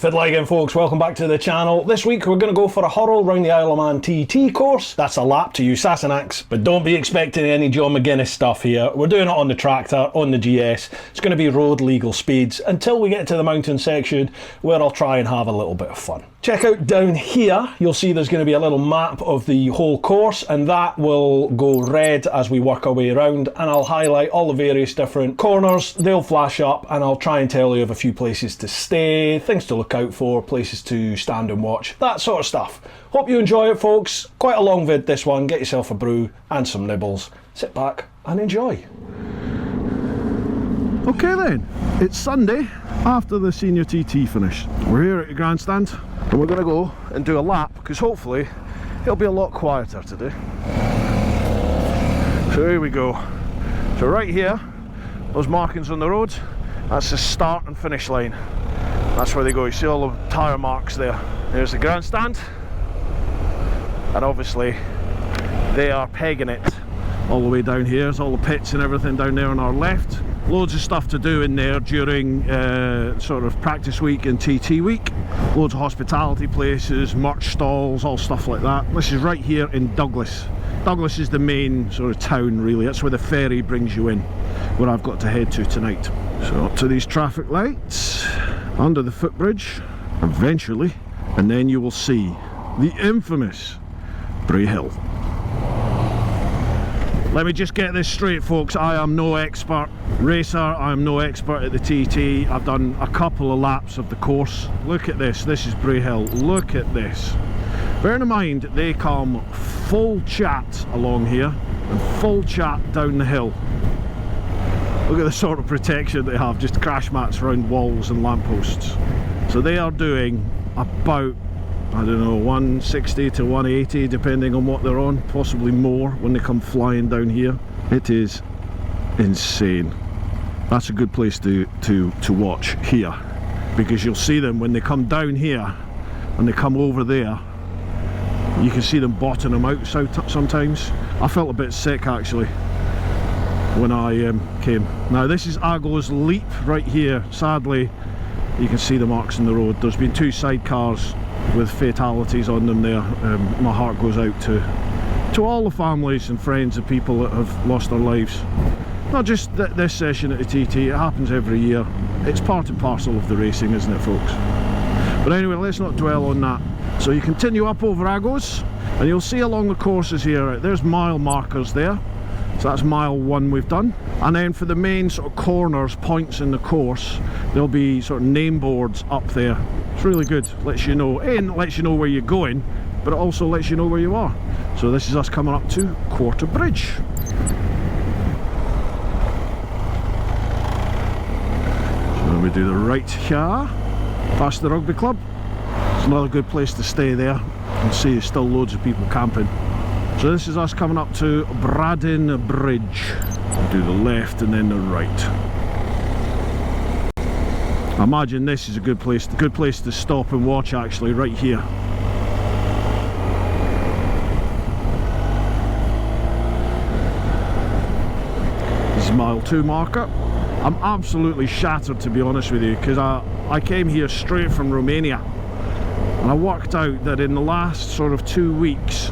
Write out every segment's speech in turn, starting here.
Fiddle again, folks, welcome back to the channel. This week we're going to go for a hurl round the Isle of Man TT course. That's a lap to use Sassenachs, but don't be expecting any John McGuinness stuff here. We're doing it on the tractor, on the GS. It's going to be road legal speeds until we get to the mountain section where I'll try and have a little bit of fun. Check out down here, you'll see there's going to be a little map of the whole course, and that will go red as we work our way around, and I'll highlight all the various different corners. They'll flash up and I'll try and tell you of a few places to stay, things to look out for, places to stand and watch, that sort of stuff. Hope you enjoy it, folks. Quite a long vid this one. Get yourself a brew and some nibbles. Sit back and enjoy. Okay then, it's Sunday after the senior TT finish. We're here at the grandstand and we're going to go and do a lap because hopefully it'll be a lot quieter today. So here we go. So right here, those markings on the road, that's the start and finish line. That's where they go. You see all the tyre marks there. There's the grandstand, and obviously they are pegging it all the way down here. There's all the pits and everything down there on our left. Loads of stuff to do in there during sort of practice week and TT week. Loads of hospitality places, merch stalls, all stuff like that. This is right here in Douglas. Douglas is the main sort of town really. That's where the ferry brings you in, where I've got to head to tonight. So up to these traffic lights, under the footbridge, eventually, and then you will see the infamous Bray Hill. Let me just get this straight, folks. I am no expert racer, I am no expert at the TT. I've done a couple of laps of the course. Look at this, this is Bray Hill. Look at this. Bearing in mind they come full chat along here and full chat down the hill. Look at the sort of protection they have, just crash mats around walls and lampposts. So they are doing about, I don't know, 160 to 180 depending on what they're on, possibly more when they come flying down here. It is insane. That's a good place to watch here, because you'll see them when they come down here and they come over there. You can see them bottoming out sometimes. I felt a bit sick actually when I came. Now this is Aggo's Leap right here. Sadly, you can see the marks in the road. There's been 2 sidecars with fatalities on them there. My heart goes out to all the families and friends of people that have lost their lives. Not just this session at the TT, it happens every year. It's part and parcel of the racing, isn't it, folks? But anyway, let's not dwell on that. So you continue up over Aggo's and you'll see along the courses here, there's mile markers there. So that's mile 1 we've done. And then for the main sort of corners, points in the course, there'll be sort of name boards up there. It's really good, lets you know, and lets you know where you're going, but it also lets you know where you are. So this is us coming up to Quarry Bridge. So we do the right here, past the rugby club. It's another good place to stay there. You can see there's still loads of people camping. So this is us coming up to Braden Bridge. We'll do the left and then the right. I imagine this is a good place to stop and watch actually, right here. This is mile 2 marker. I'm absolutely shattered, to be honest with you, because I came here straight from Romania and I worked out that in the last sort of 2 weeks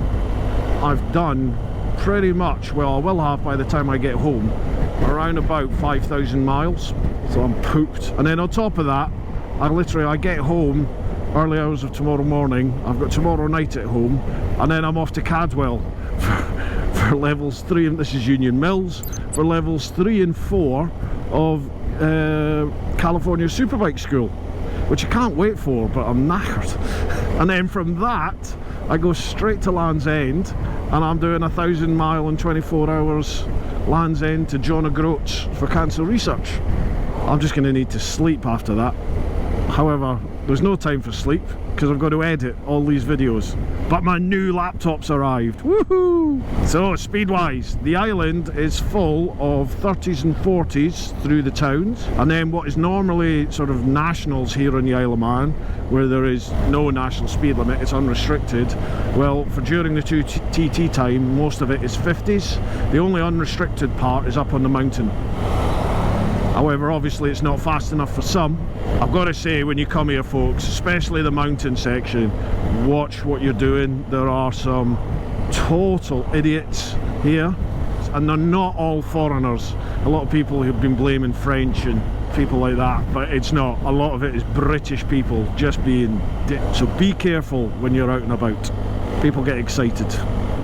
I've done pretty much, well I will have by the time I get home, around about 5,000 miles. So I'm pooped. And then on top of that, I get home early hours of tomorrow morning, I've got tomorrow night at home, and then I'm off to Cadwell for levels 3, and this is Union Mills, for levels 3 and 4 of California Superbike School, which I can't wait for, but I'm knackered. And then from that I go straight to Land's End and I'm doing 1,000 mile and 24 hours Land's End to John O'Groats for cancer research. I'm just going to need to sleep after that. However, there's no time for sleep because I've got to edit all these videos. But my new laptop's arrived. Woohoo! So speed-wise, the island is full of 30s and 40s through the towns, and then what is normally sort of nationals here on the Isle of Man, where there is no national speed limit, it's unrestricted. Well, for during the TT time, most of it is 50s. The only unrestricted part is up on the mountain. However, obviously it's not fast enough for some. I've got to say, when you come here folks, especially the mountain section, watch what you're doing. There are some total idiots here, and they're not all foreigners. A lot of people have been blaming French and people like that, but it's not. A lot of it is British people just being so be careful when you're out and about. People get excited.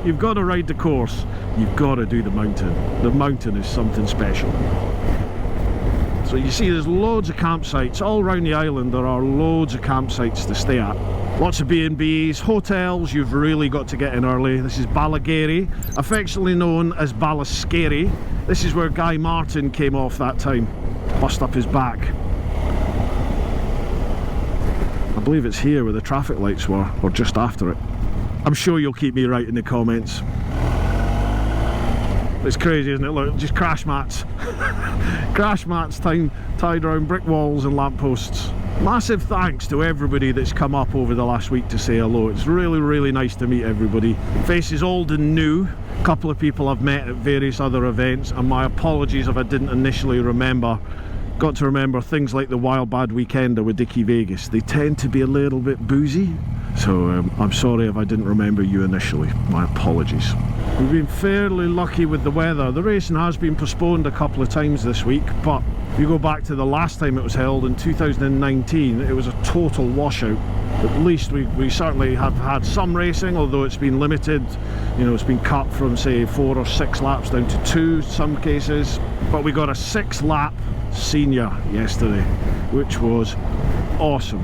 You've got to ride the course, you've got to do the mountain. The mountain is something special. So you see there's loads of campsites all around the island. There are loads of campsites to stay at. Lots of B&Bs, hotels. You've really got to get in early. This is Ballisceri, affectionately known as Ballisceri. This is where Guy Martin came off that time, bust up his back. I believe it's here where the traffic lights were, or just after it. I'm sure you'll keep me right in the comments. It's crazy, isn't it? Look, just crash mats. Crash mats tied around brick walls and lampposts. Massive thanks to everybody that's come up over the last week to say hello. It's really, really nice to meet everybody. Faces old and new. A couple of people I've met at various other events, and my apologies if I didn't initially remember. Got to remember things like the Wild Bad Weekender with Dickie Vegas. They tend to be a little bit boozy, so I'm sorry if I didn't remember you initially. My apologies. We've been fairly lucky with the weather. The racing has been postponed a couple of times this week, but if you go back to the last time it was held in 2019, it was a total washout. At least we certainly have had some racing, although it's been limited. You know, it's been cut from say 4 or 6 laps down to 2 some cases. But we got a 6-lap senior yesterday, which was awesome.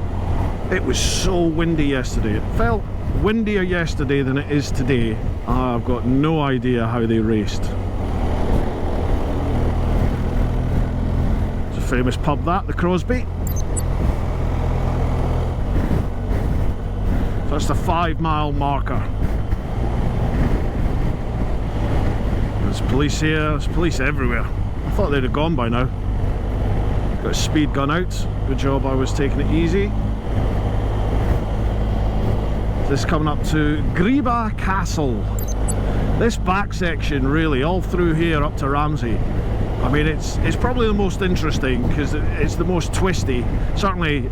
It was so windy yesterday. It felt windier yesterday than it is today. I've got no idea how they raced. It's a famous pub, that, the Crosby. So that's the 5-mile marker. There's police here, there's police everywhere. I thought they'd have gone by now. Got a speed gun out. Good job I was taking it easy. This is coming up to Greba Castle. This back section, really, all through here up to Ramsey. I mean, it's probably the most interesting because it's the most twisty. Certainly,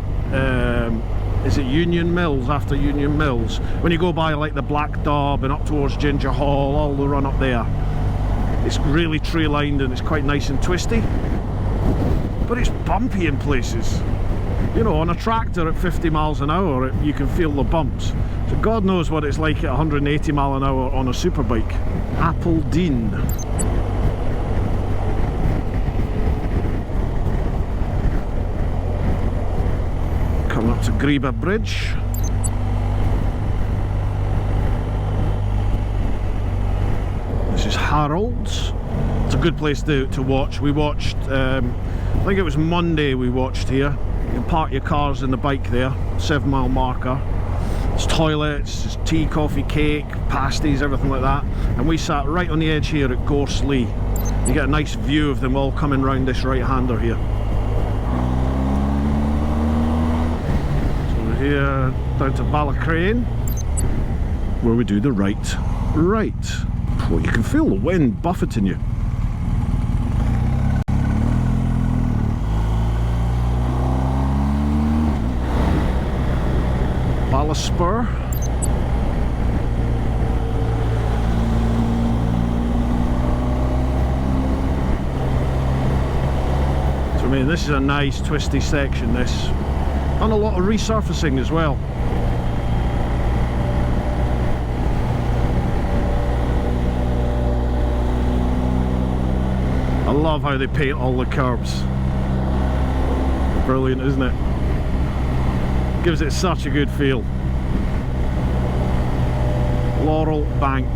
is it Union Mills, after Union Mills? When you go by like the Black Daub and up towards Ginger Hall, all the run up there. It's really tree lined and it's quite nice and twisty. But it's bumpy in places. You know, on a tractor at 50 miles an hour, you can feel the bumps. So God knows what it's like at 180 mile an hour on a superbike. Appledene. Coming up to Braden Bridge. This is Harold's. It's a good place to watch. We watched, I think it was Monday we watched here. You can park your cars in the bike there, 7-mile marker. It's toilets, it's tea, coffee, cake, pasties, everything like that. And we sat right on the edge here at Gorsley. You get a nice view of them all coming round this right-hander here. So we're here down to Bala Crane, where we do the right. Well, you can feel the wind buffeting you. Ballisceri. So I mean, this is a nice twisty section, this. And a lot of resurfacing as well. I love how they paint all the curbs. Brilliant, isn't it? Gives it such a good feel. Laurel Bank.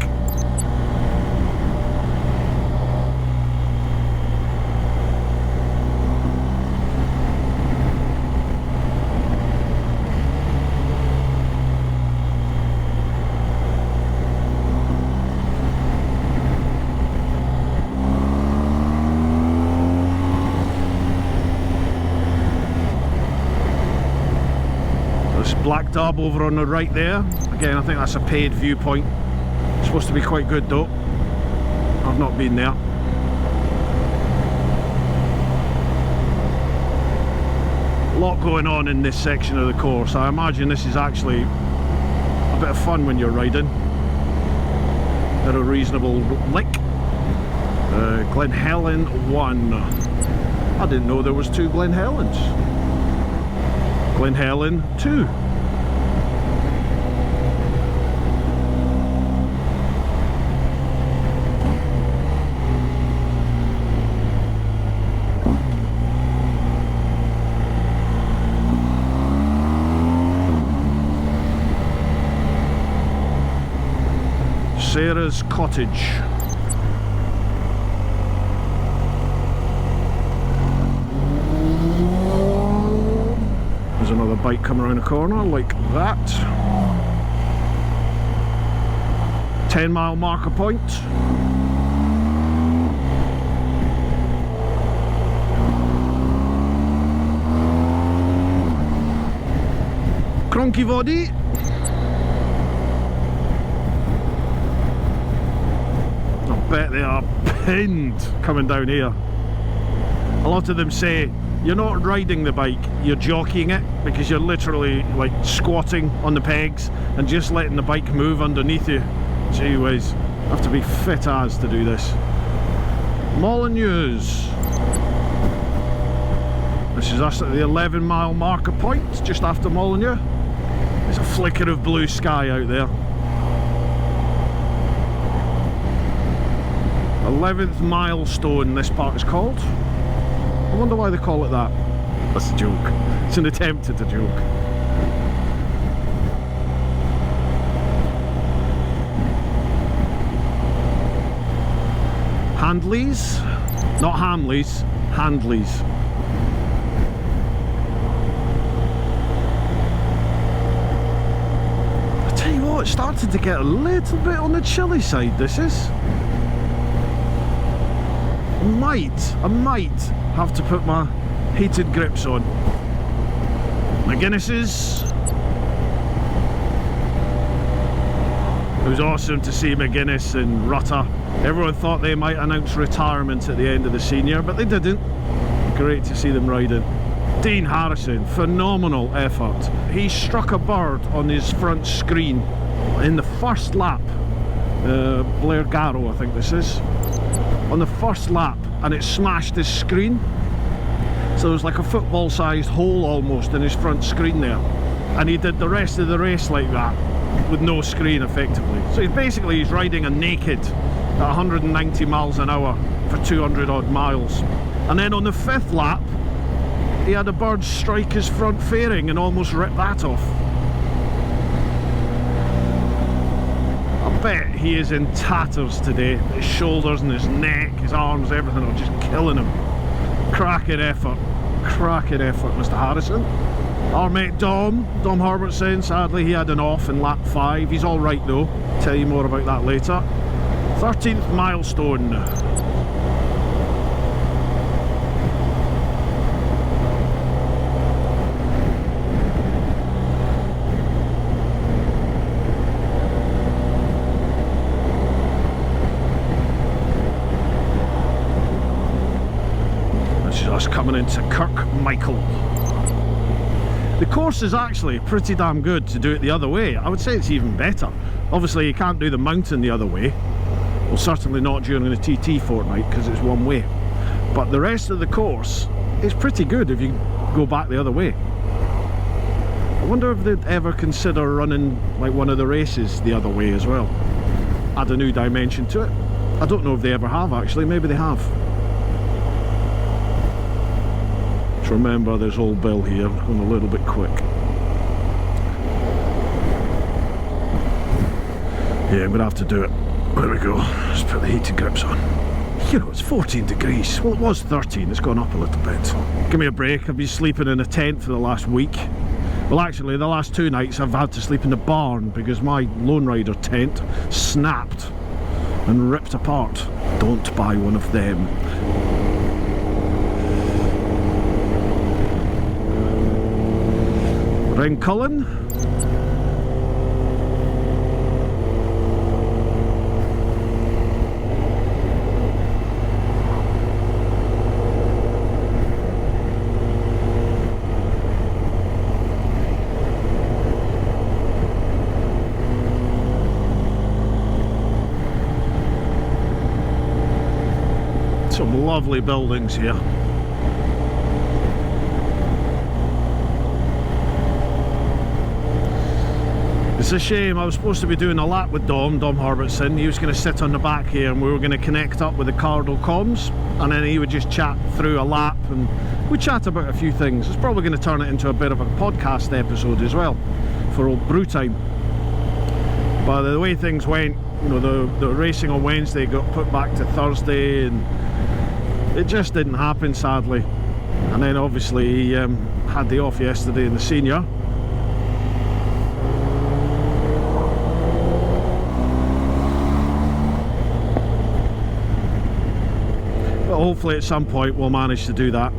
Black Dub over on the right there. Again, I think that's a paid viewpoint. It's supposed to be quite good though. I've not been there. lot going on in this section of the course. I imagine this is actually a bit of fun when you're riding at a reasonable lick. Glen Helen 1. I didn't know there was 2 Glen Helens. Glen Helen 2. Sarah's Cottage. There's another bike coming around the corner like that. 10-mile marker point. Cronky Body. Bet they are pinned coming down here. A lot of them say you're not riding the bike, you're jockeying it, because you're literally like squatting on the pegs and just letting the bike move underneath you. Gee whiz, have to be fit as to do this. Molyneux. This is us at the 11-mile marker point, just after Molyneux. There's a flicker of blue sky out there. 11th milestone this part is called. I wonder why they call it that. That's a joke. It's an attempt at a joke. Handleys, not Hamleys, Handleys. I tell you what, it's starting to get a little bit on the chilly side, this is. I might have to put my heated grips on. McGuinness's. It was awesome to see McGuinness and Rutter. Everyone thought they might announce retirement at the end of the senior, but they didn't. Great to see them riding. Dean Harrison, phenomenal effort. He struck a bird on his front screen in the first lap. Blair Garrow, I think this is. On the first lap, and it smashed his screen, so there was like a football sized hole almost in his front screen there, and he did the rest of the race like that with no screen effectively. So he's riding a naked at 190 miles an hour for 200 odd miles, and then on the 5th lap he had a bird strike his front fairing and almost rip that off. I bet he is in tatters today. His shoulders and his neck, his arms, everything are just killing him. Cracking effort, Mr. Harrison. Our mate Dom Herbertson, sadly he had an off in lap 5. He's alright though, tell you more about that later. 13th milestone. Coming into Kirk Michael. The course is actually pretty damn good to do it the other way. I would say it's even better. Obviously you can't do the mountain the other way. Well, certainly not during the TT fortnight because it's one way. But the rest of the course is pretty good if you go back the other way. I wonder if they'd ever consider running like one of the races the other way as well. Add a new dimension to it. I don't know if they ever have actually, maybe they have. Remember there's old Bill here, I'm a little bit quick. Yeah, I'm gonna have to do it. There we go, let's put the heated grips on. You know, it's 14 degrees. Well, it was 13, it's gone up a little bit. Give me a break, I've been sleeping in a tent for the last week. Well, actually, the last 2 nights I've had to sleep in the barn because my Lone Rider tent snapped and ripped apart. Don't buy one of them. Ring Cullen. Lovely buildings here. It's a shame. I was supposed to be doing a lap with Dom Herbertson. He was going to sit on the back here and we were going to connect up with the Cardinal comms, and then he would just chat through a lap and we'd chat about a few things. It's probably going to turn it into a bit of a podcast episode as well for old brew time. But the way things went, you know, the racing on Wednesday got put back to Thursday and it just didn't happen, sadly. And then obviously he had the off yesterday in the senior. But hopefully at some point we'll manage to do that,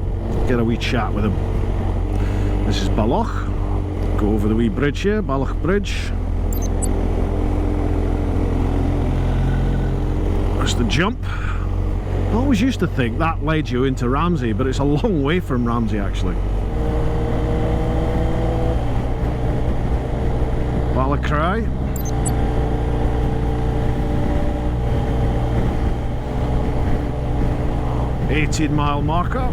get a wee chat with him. This is Balloch. Go over the wee bridge here, Bala Bridge. There's the jump. I always used to think that led you into Ramsey, but it's a long way from Ramsey actually. Bala Crane. $18-mile marker.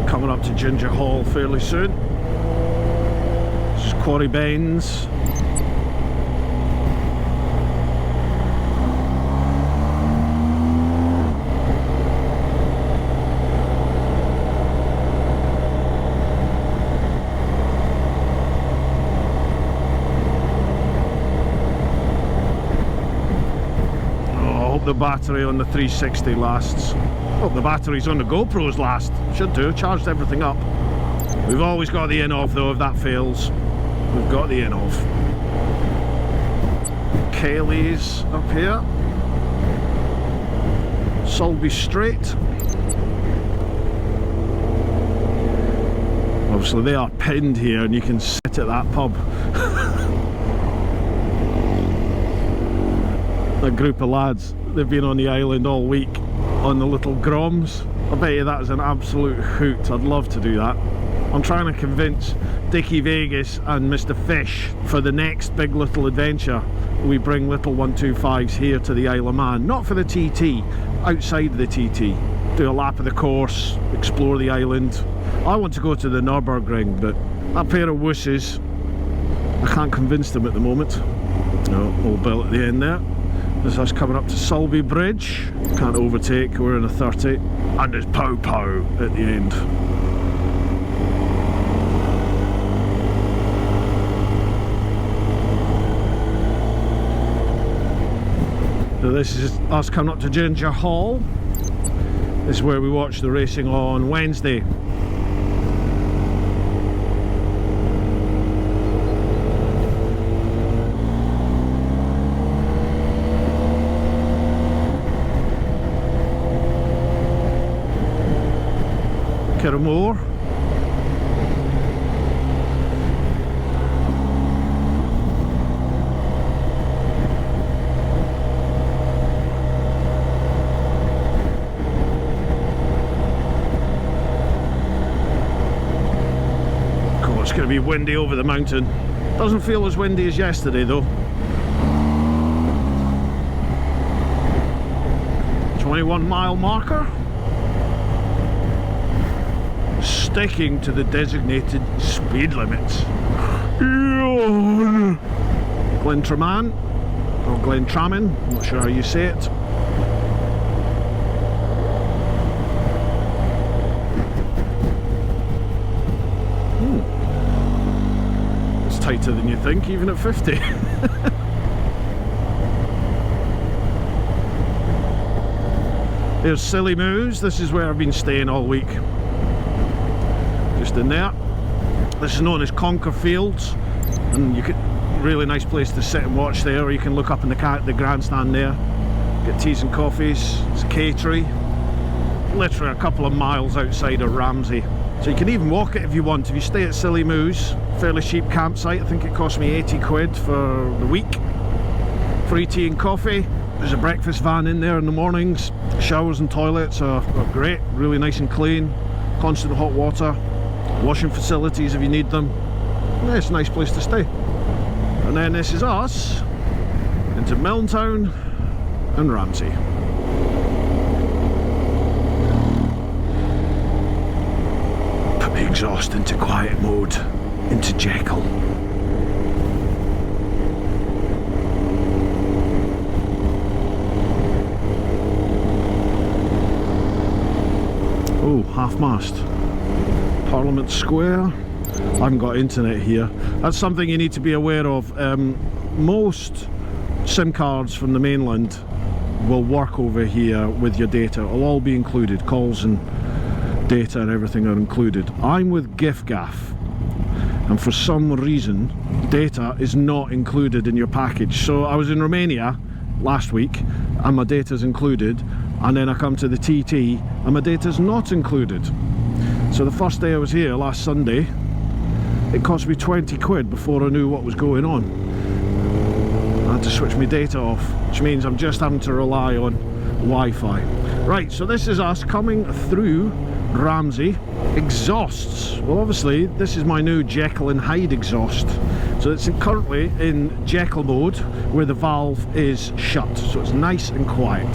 Coming up to Ginger Hall fairly soon. This is Quarry Bains. The battery on the 360 lasts. Well, the batteries on the GoPros last. Should do. Charged everything up. We've always got the in-off though. If that fails, we've got the in-off. Kaylee's up here. Sulby Straight. Obviously they are pinned here and you can sit at that pub. A group of lads, they've been on the island all week on the little Groms. I bet you that is an absolute hoot. I'd love to do that. I'm trying to convince Dickie Vegas and Mr. Fish for the next big little adventure. We bring little 125s here to the Isle of Man, not for the TT, outside the TT. Do a lap of the course, explore the island. I want to go to the Nürburgring, but that pair of wusses, I can't convince them at the moment. No, old bill at the end there. This is us coming up to Sulby Bridge. Can't overtake, we're in a 30. And there's Pow Pow at the end. So this is us coming up to Ginger Hall. This is where we watched the racing on Wednesday. More. Cool, it's going to be windy over the mountain. Doesn't feel as windy as yesterday though. 21-mile marker. Sticking to the designated speed limits. Glen Traman, or Glen Tramin, not sure how you say it. It's tighter than you think, even at 50. Here's Silly Moose. This is where I've been staying all week. In there. This is known as Conquer Fields, and you could really nice place to sit and watch there, or you can look up in the grandstand there, get teas and coffees. It's a catery, literally a couple of miles outside of Ramsey, so you can even walk it if you want. If you stay at Silly Moose, fairly cheap campsite. I think it cost me 80 quid for the week. Free tea and coffee. There's a breakfast van in there in the mornings. Showers and toilets are great, really nice and clean. Constant hot water. Washing facilities if you need them. Yeah, it's a nice place to stay. And then this is us into Milntown and Ramsey. the exhaust into quiet mode, into Jekyll. Oh, half-mast. Parliament Square. I haven't got internet here. That's something you need to be aware of. Most SIM cards from the mainland will work over here with your data. It'll all be included. Calls and data and everything are included. I'm with giffgaff, and for some reason data is not included in your package. So I was in Romania last week and my data is included, and then I come to the TT and my data is not included. So the first day I was here last Sunday, it cost me 20 quid before I knew what was going on. I had to switch my data off, which means I'm just having to rely on Wi-Fi. Right, so this is us coming through Ramsey. Exhausts. Well, obviously this is my new Jekyll and Hyde exhaust. So it's currently in Jekyll mode where the valve is shut. So it's nice and quiet.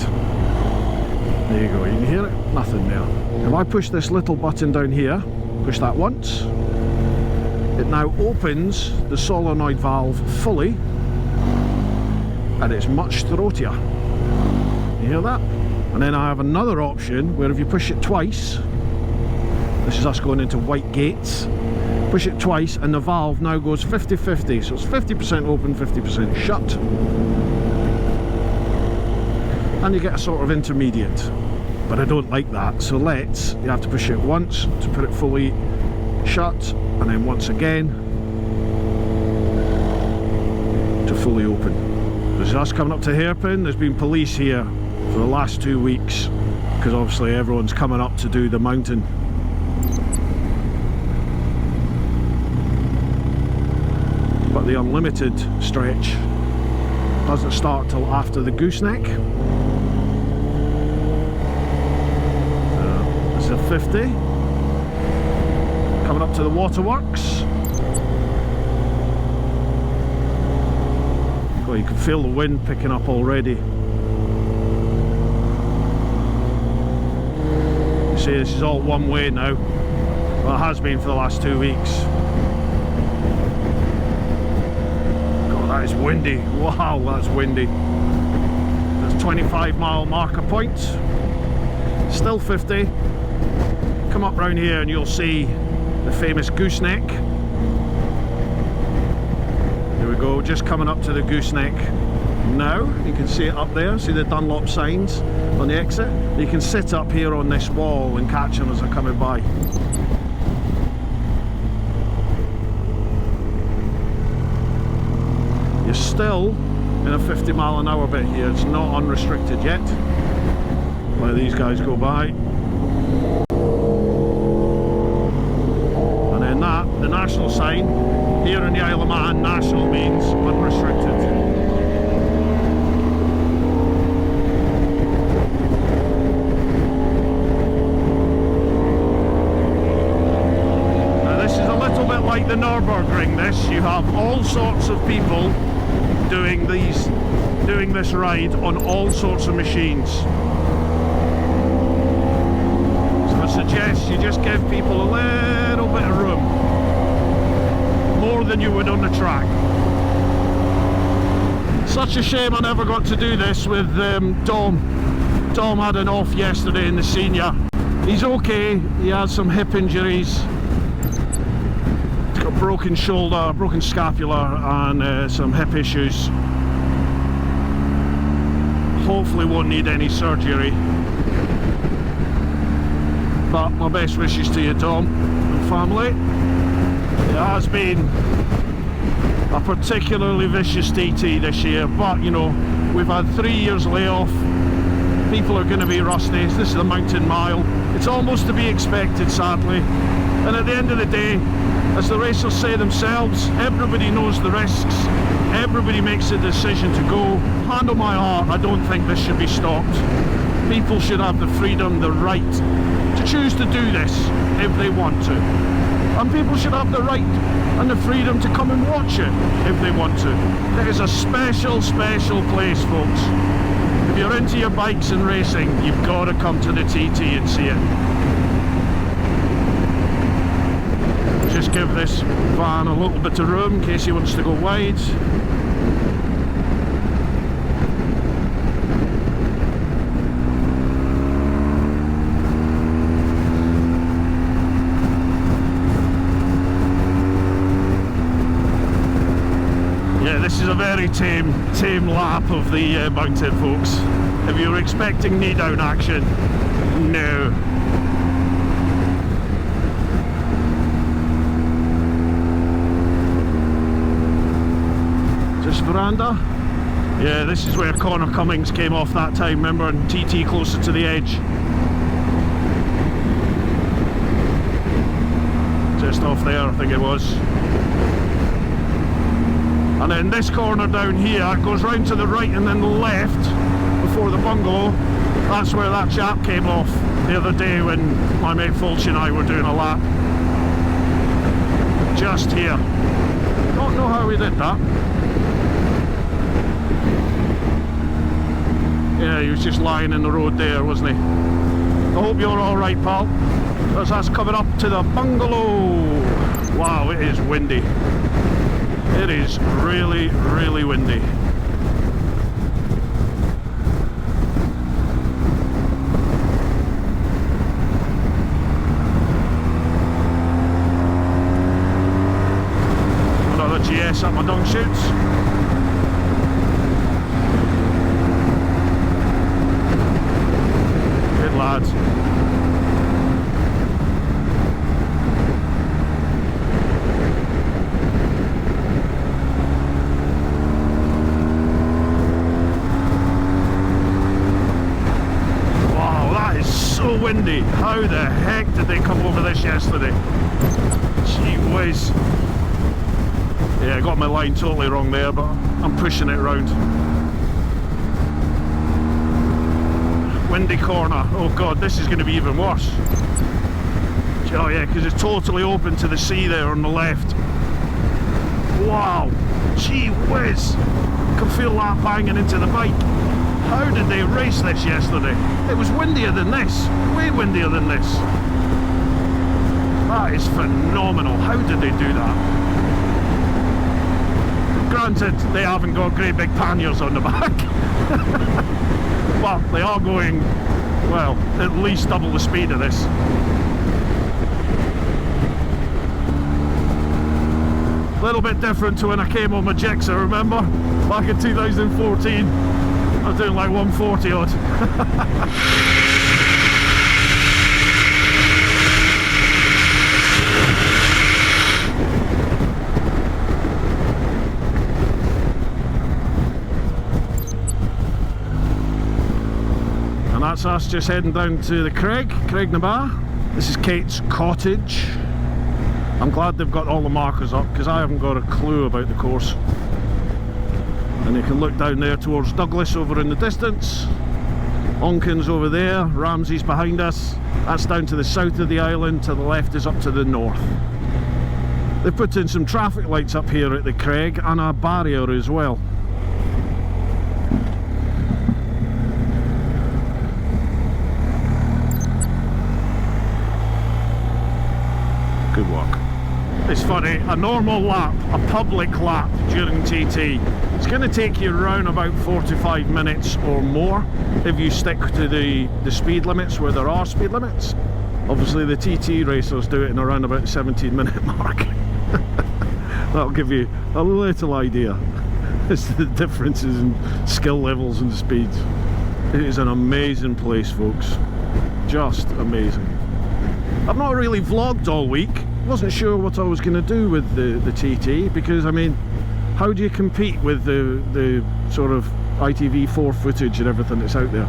There you go, you can hear it, nothing there. If I push this little button down here, push that once, it now opens the solenoid valve fully, and it's much throatier. You hear that? And then I have another option where if you push it twice, this is us going into white gates, push it twice and the valve now goes 50-50, so it's 50% open, 50% shut. And you get a sort of intermediate, but I don't like that, so you have to push it once to put it fully shut, and then once again to fully open. This is us coming up to Herepin. There's been police here for the last 2 weeks because obviously everyone's coming up to do the mountain. But the unlimited stretch doesn't start till after the gooseneck. This is a 50. Coming up to the waterworks. Oh, you can feel the wind picking up already. You see, this is all one way now. Well, it has been for the last 2 weeks. God, that is windy. Wow, that's windy. There's 25-mile marker point. Still 50. Come up round here and you'll see the famous gooseneck. There we go, just coming up to the gooseneck now. You can see it up there, see the Dunlop signs on the exit. You can sit up here on this wall and catch them as they're coming by. You're still in a 50-mile-an-hour bit here. It's not unrestricted yet. Let these guys go by. The national sign here in the Isle of Man, national means unrestricted. Now this is a little bit like the Nürburgring. This, you have all sorts of people doing this ride on all sorts of machines. So I suggest you just give people a little bit of room. More than you would on the track. Such a shame I never got to do this with Dom. Dom had an off yesterday in the senior. He's okay, he has some hip injuries. He's got broken shoulder, broken scapula and some hip issues. Hopefully won't need any surgery. But my best wishes to you, Dom, and family. It has been a particularly vicious TT this year, but you know, we've had 3 years layoff. People are going to be rusty. This is the mountain mile. It's almost to be expected, sadly. And at the end of the day, as the racers say themselves, everybody knows the risks. Everybody makes a decision to go. Hand on my heart, I don't think this should be stopped. People should have the freedom, the right to choose to do this if they want to. And people should have the right and the freedom to come and watch it if they want to. It is a special, special place, folks. If you're into your bikes and racing, you've got to come to the TT and see it. Just give this van a little bit of room in case he wants to go wide. Yeah, this is a very tame lap of the mountain, folks. If you were expecting knee-down action, no. Just veranda. Yeah, this is where Connor Cummings came off that time, remember, and TT closer to the edge. Just off there, I think it was. And then this corner down here goes round to the right and then the left before the bungalow. That's where that chap came off the other day when my mate Fulch and I were doing a lap. Just here. Don't know how we did that. Yeah, he was just lying in the road there, wasn't he? I hope you're alright, pal. As that's coming up to the bungalow. Wow, it is windy. It is really, really windy. Another GS up my dung chutes. Good lads. Windy. How the heck did they come over this yesterday? Gee whiz. Yeah, I got my line totally wrong there, but I'm pushing it round. Wendy Corner. Oh god, this is going to be even worse. Oh yeah, because it's totally open to the sea there on the left. Wow. Gee whiz. I can feel that banging into the bike. How did they race this yesterday? It was windier than this, way windier than this. That is phenomenal. How did they do that? Granted, they haven't got great big panniers on the back. But they are going, well, at least double the speed of this. A little bit different to when I came on my Gixxer, remember? Back in 2014. I was doing like 140 odd. And that's us just heading down to the Craig na Ba. This is Kate's cottage. I'm glad they've got all the markers up because I haven't got a clue about the course. And you can look down there towards Douglas over in the distance. Onken's over there, Ramsey's behind us. That's down to the south of the island, to the left is up to the north. They've put in some traffic lights up here at the Craig and a barrier as well. Good work. It's funny, a normal lap, a public lap during TT, it's going to take you around about 45 minutes or more if you stick to the speed limits where there are speed limits. Obviously the TT racers do it in around about 17-minute mark. That'll give you a little idea as to the differences in skill levels and speeds. It is an amazing place, folks. Just amazing. I've not really vlogged all week. Wasn't sure what I was going to do with the TT, because I mean, how do you compete with the sort of ITV4 footage and everything that's out there?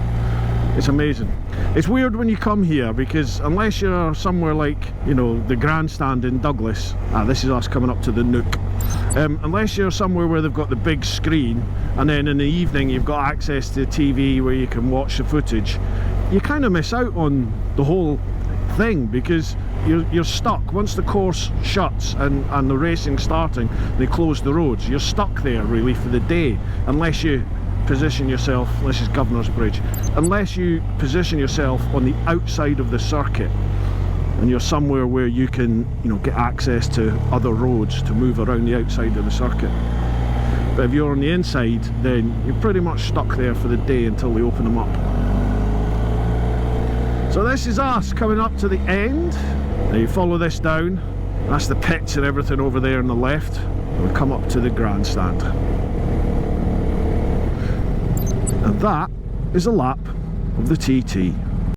It's amazing. It's weird when you come here because unless you're somewhere like, you know, the grandstand in Douglas, this is us coming up to the Nook, unless you're somewhere where they've got the big screen and then in the evening you've got access to TV where you can watch the footage, you kind of miss out on the whole thing because you're stuck. Once the course shuts and the racing's starting, they close the roads, you're stuck there really for the day unless you position yourself. This is Governor's Bridge. Unless you position yourself on the outside of the circuit, and you're somewhere where you can, you know, get access to other roads to move around the outside of the circuit. But if you're on the inside, then you're pretty much stuck there for the day until they open them up. So this is us coming up to the end. Now you follow this down, that's the pits and everything over there on the left. We'll come up to the grandstand. And that is a lap of the TT.